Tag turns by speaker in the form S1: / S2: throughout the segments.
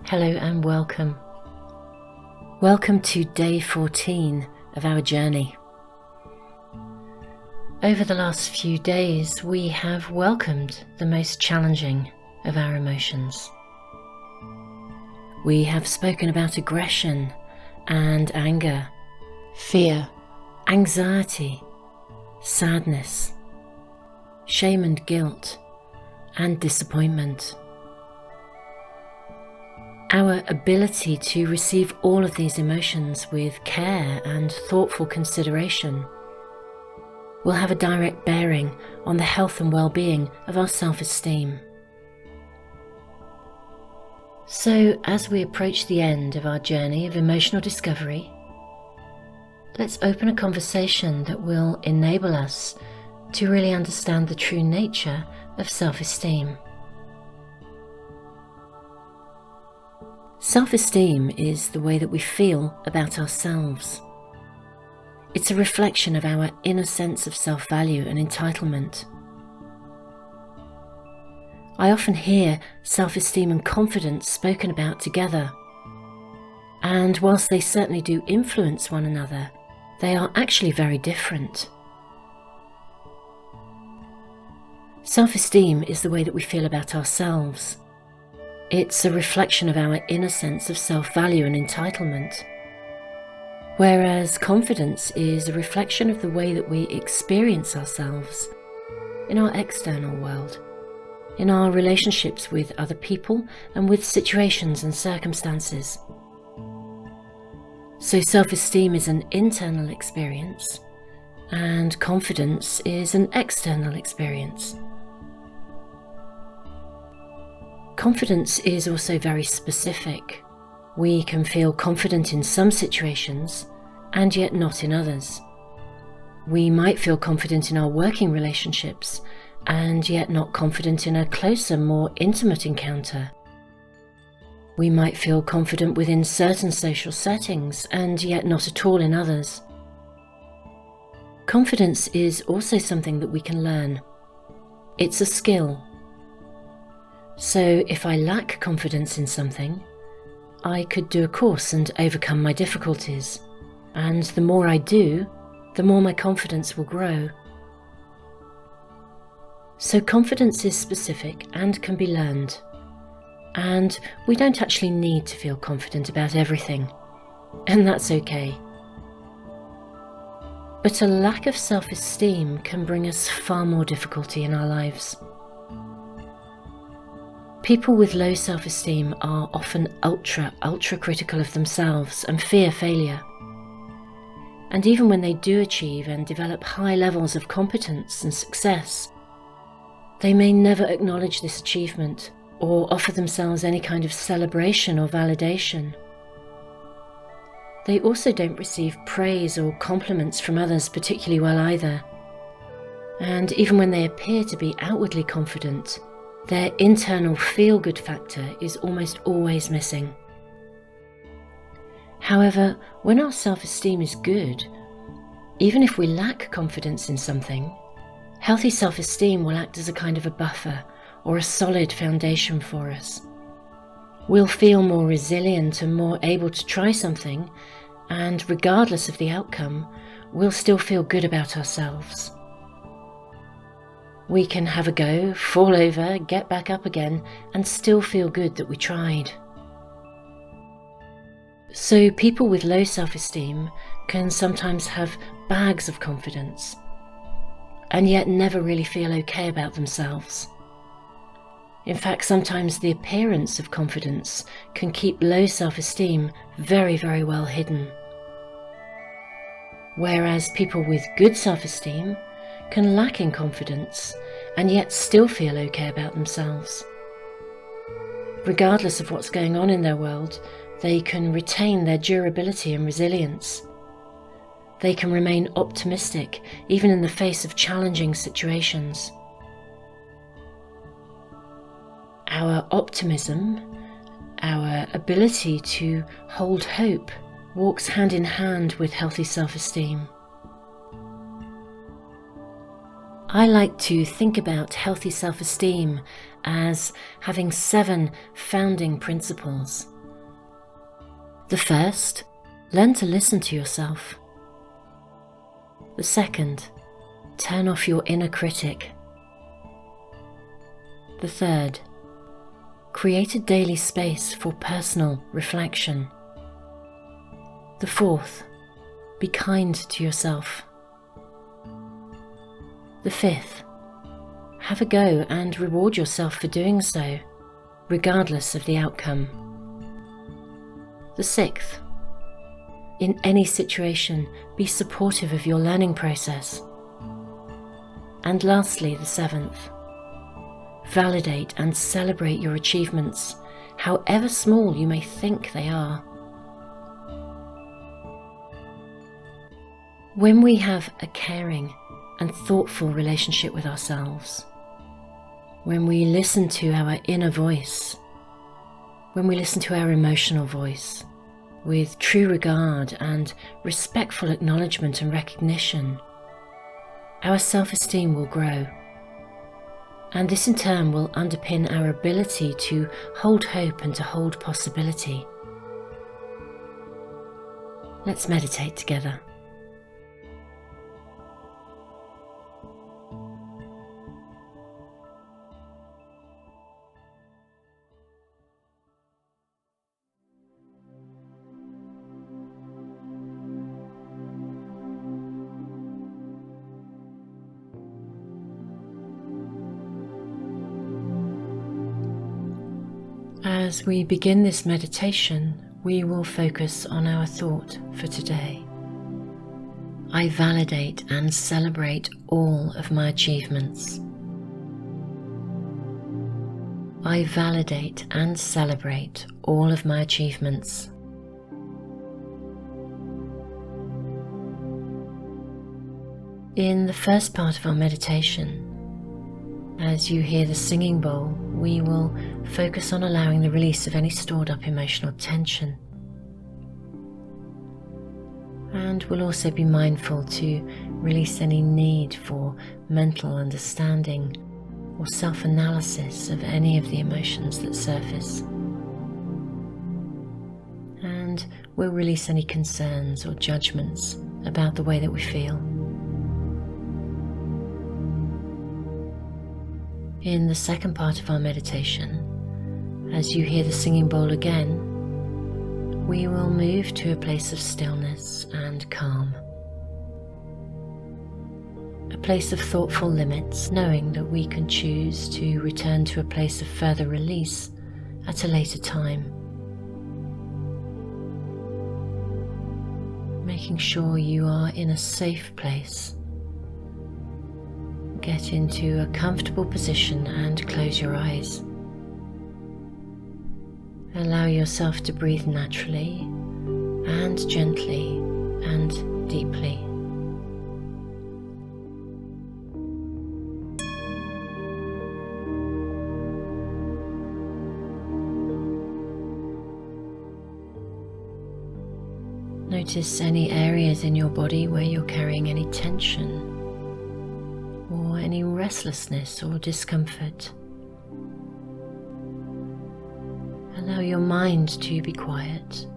S1: Hello and welcome. Welcome to day 14 of our journey. Over the last few days, we have welcomed the most challenging of our emotions. We have spoken about aggression and anger, fear, anxiety, sadness, shame and guilt, and disappointment. Our ability to receive all of these emotions with care and thoughtful consideration will have a direct bearing on the health and well-being of our self-esteem. So, as we approach the end of our journey of emotional discovery, let's open a conversation that will enable us to really understand the true nature of self-esteem. Self-esteem is the way that we feel about ourselves. It's a reflection of our inner sense of self-value and entitlement. I often hear self-esteem and confidence spoken about together, and whilst they certainly do influence one another, they are actually very different. Self-esteem is the way that we feel about ourselves. It's a reflection of our inner sense of self-value and entitlement, whereas confidence is a reflection of the way that we experience ourselves in our external world, in our relationships with other people and with situations and circumstances. So self-esteem is an internal experience, and confidence is an external experience. Confidence is also very specific. We can feel confident in some situations and yet not in others. We might feel confident in our working relationships and yet not confident in a closer, more intimate encounter. We might feel confident within certain social settings and yet not at all in others. Confidence is also something that we can learn. It's a skill. So if I lack confidence in something, I could do a course and overcome my difficulties. And the more I do, the more my confidence will grow. So confidence is specific and can be learned. And we don't actually need to feel confident about everything. And that's okay. But a lack of self-esteem can bring us far more difficulty in our lives. People with low self-esteem are often ultra critical of themselves and fear failure. And even when they do achieve and develop high levels of competence and success, they may never acknowledge this achievement or offer themselves any kind of celebration or validation. They also don't receive praise or compliments from others particularly well either. And even when they appear to be outwardly confident, their internal feel-good factor is almost always missing. However, when our self-esteem is good, even if we lack confidence in something, healthy self-esteem will act as a kind of a buffer or a solid foundation for us. We'll feel more resilient and more able to try something, and regardless of the outcome, we'll still feel good about ourselves. We can have a go, fall over, get back up again, and still feel good that we tried. So people with low self-esteem can sometimes have bags of confidence, and yet never really feel okay about themselves. In fact, sometimes the appearance of confidence can keep low self-esteem very, very well hidden. Whereas people with good self-esteem can lack in confidence and yet still feel okay about themselves. Regardless of what's going on in their world, they can retain their durability and resilience. They can remain optimistic even in the face of challenging situations. Our optimism, our ability to hold hope, walks hand in hand with healthy self-esteem. I like to think about healthy self-esteem as having 7 founding principles The first, learn to listen to yourself. The second, turn off your inner critic. The third, create a daily space for personal reflection. The fourth, be kind to yourself. The fifth, have a go and reward yourself for doing so, regardless of the outcome. The sixth, in any situation, be supportive of your learning process. And lastly, the seventh, validate and celebrate your achievements, however small you may think they are. When we have a caring and thoughtful relationship with ourselves, when we listen to our inner voice, when we listen to our emotional voice with true regard and respectful acknowledgement and recognition, our self-esteem will grow. And this in turn will underpin our ability to hold hope and to hold possibility. Let's meditate together. As we begin this meditation, we will focus on our thought for today. I validate and celebrate all of my achievements. I validate and celebrate all of my achievements. In the first part of our meditation, as you hear the singing bowl, we will focus on allowing the release of any stored up emotional tension. And we'll also be mindful to release any need for mental understanding or self-analysis of any of the emotions that surface. And we'll release any concerns or judgments about the way that we feel. In the second part of our meditation, as you hear the singing bowl again, we will move to a place of stillness and calm. A place of thoughtful limits, knowing that we can choose to return to a place of further release at a later time. Making sure you are in a safe place. Get into a comfortable position and close your eyes. Allow yourself to breathe naturally and gently and deeply. Notice any areas in your body where you're carrying any tension or any restlessness or discomfort. Allow your mind to be quiet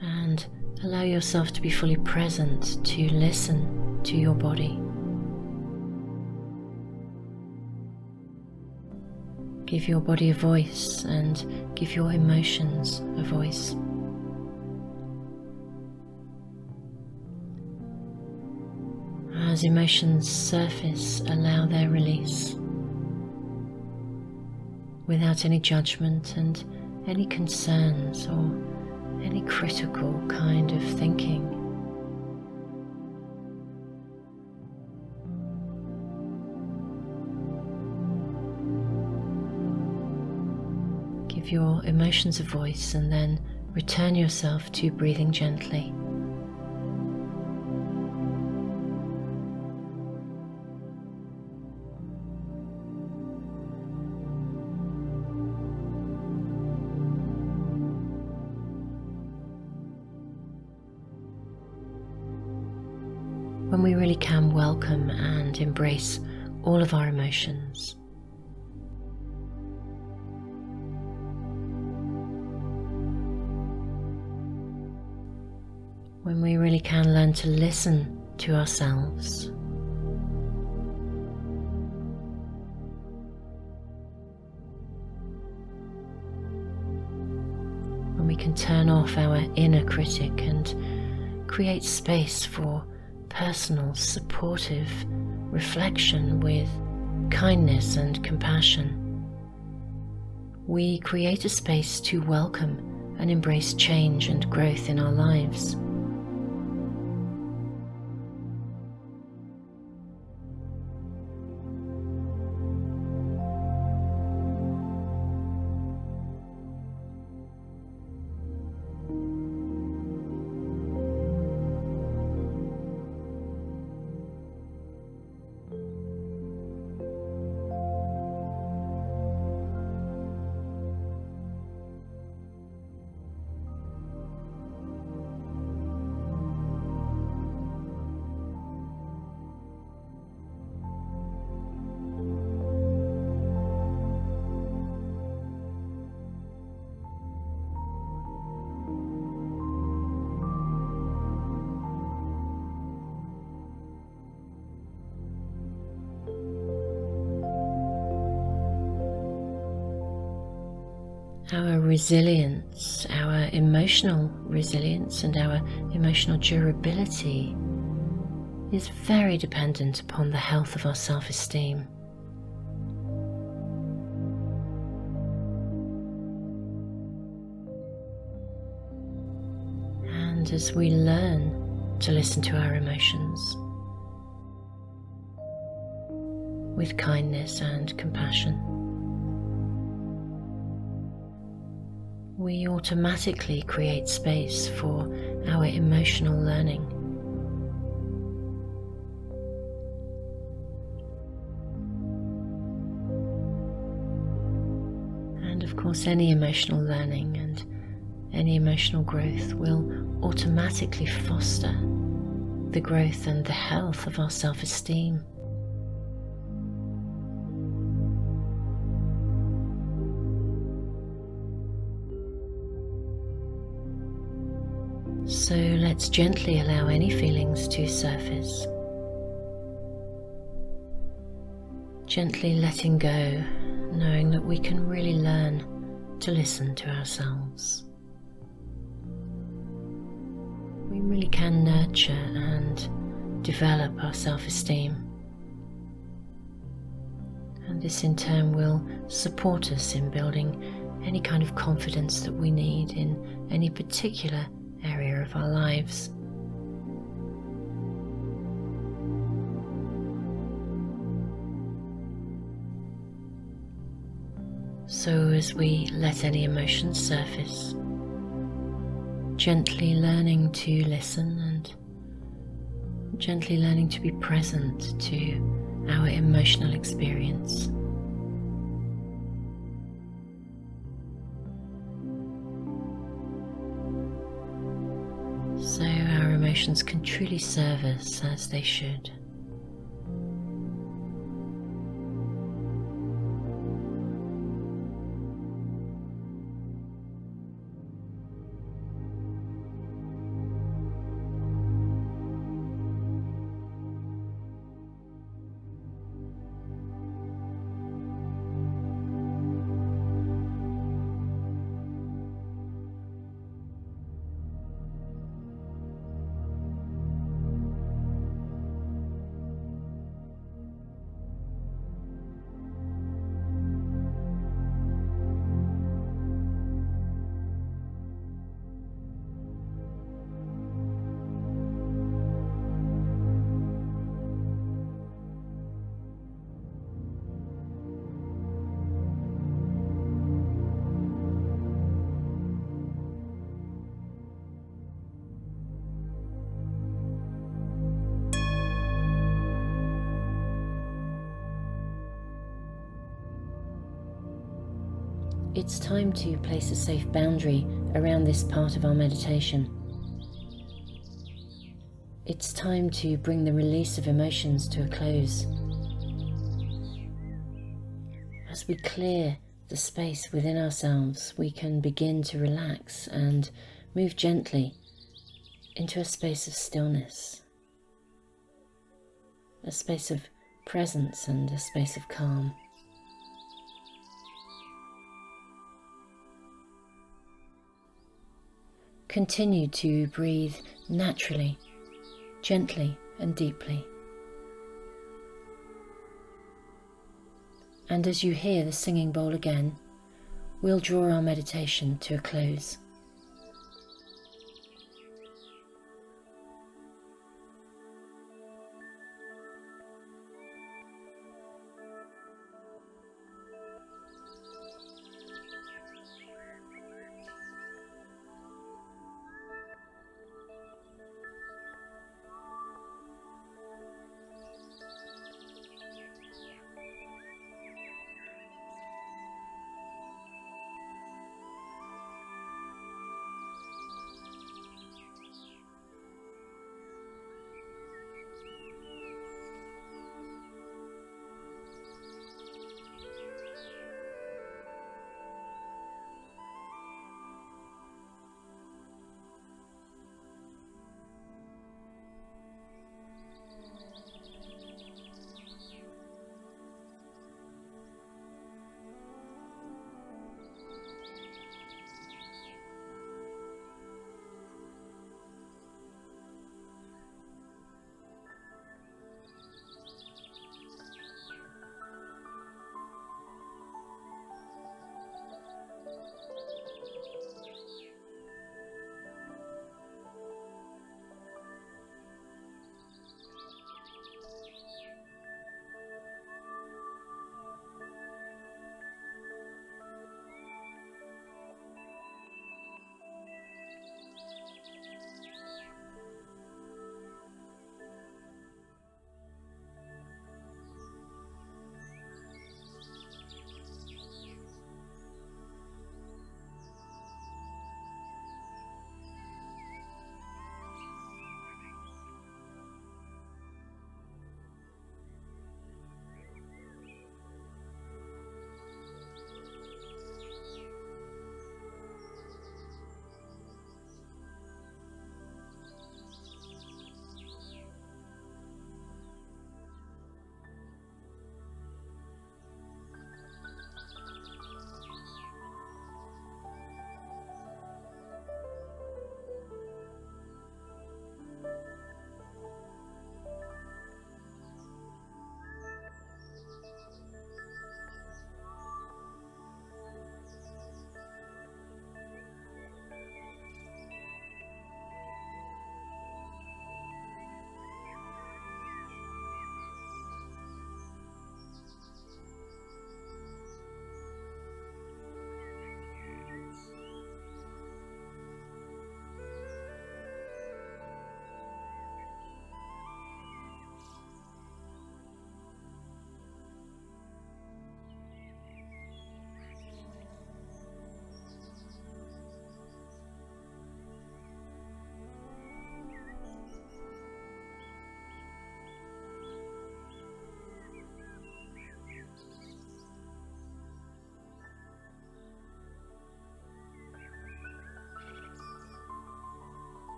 S1: and allow yourself to be fully present to listen to your body. Give your body a voice and give your emotions a voice. As emotions surface, allow their release without any judgment and any concerns or any critical kind of thinking. Give your emotions a voice and then return yourself to breathing gently. When we really can welcome and embrace all of our emotions. when we really can learn to listen to ourselves. When we can turn off our inner critic and create space for personal, supportive reflection with kindness and compassion. We create a space to welcome and embrace change and growth in our lives. Our resilience, our emotional resilience and our emotional durability is very dependent upon the health of our self-esteem. And as we learn to listen to our emotions with kindness and compassion, we automatically create space for our emotional learning. And of course, any emotional learning and any emotional growth will automatically foster the growth and the health of our self-esteem. So let's gently allow any feelings to surface, gently letting go, knowing that we can really learn to listen to ourselves. We really can nurture and develop our self-esteem, and this in turn will support us in building any kind of confidence that we need in any particular area of our lives. So as we let any emotions surface, gently learning to listen and gently learning to be present to our emotional experience. So our emotions can truly serve us as they should. It's time to place a safe boundary around this part of our meditation. It's time to bring the release of emotions to a close. As we clear the space within ourselves, we can begin to relax and move gently into a space of stillness, a space of presence and a space of calm. Continue to breathe naturally, gently and deeply. And as you hear the singing bowl again, we'll draw our meditation to a close.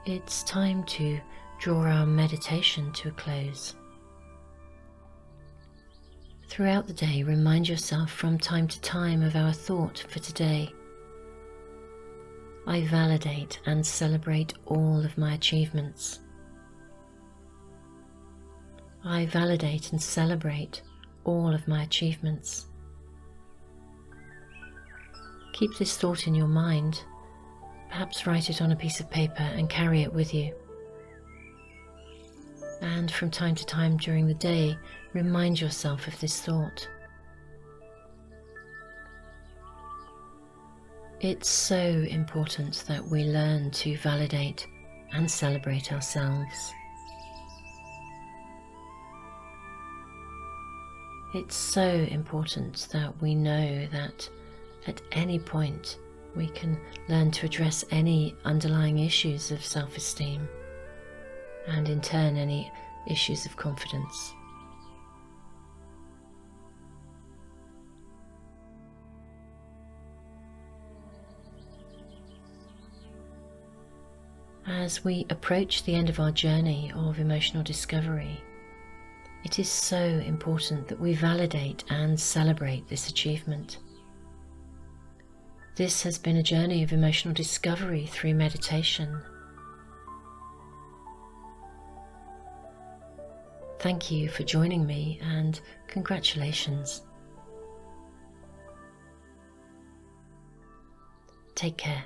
S1: It's time to draw our meditation to a close. Throughout the day, remind yourself from time to time of our thought for today. I validate and celebrate all of my achievements. I validate and celebrate all of my achievements. Keep this thought in your mind. Perhaps write it on a piece of paper and carry it with you. And from time to time during the day, remind yourself of this thought. It's so important that we learn to validate and celebrate ourselves. It's so important that we know that at any point we can learn to address any underlying issues of self-esteem and in turn any issues of confidence. As we approach the end of our journey of emotional discovery, it is so important that we validate and celebrate this achievement. This has been a journey of emotional discovery through meditation. Thank you for joining me and congratulations. Take care.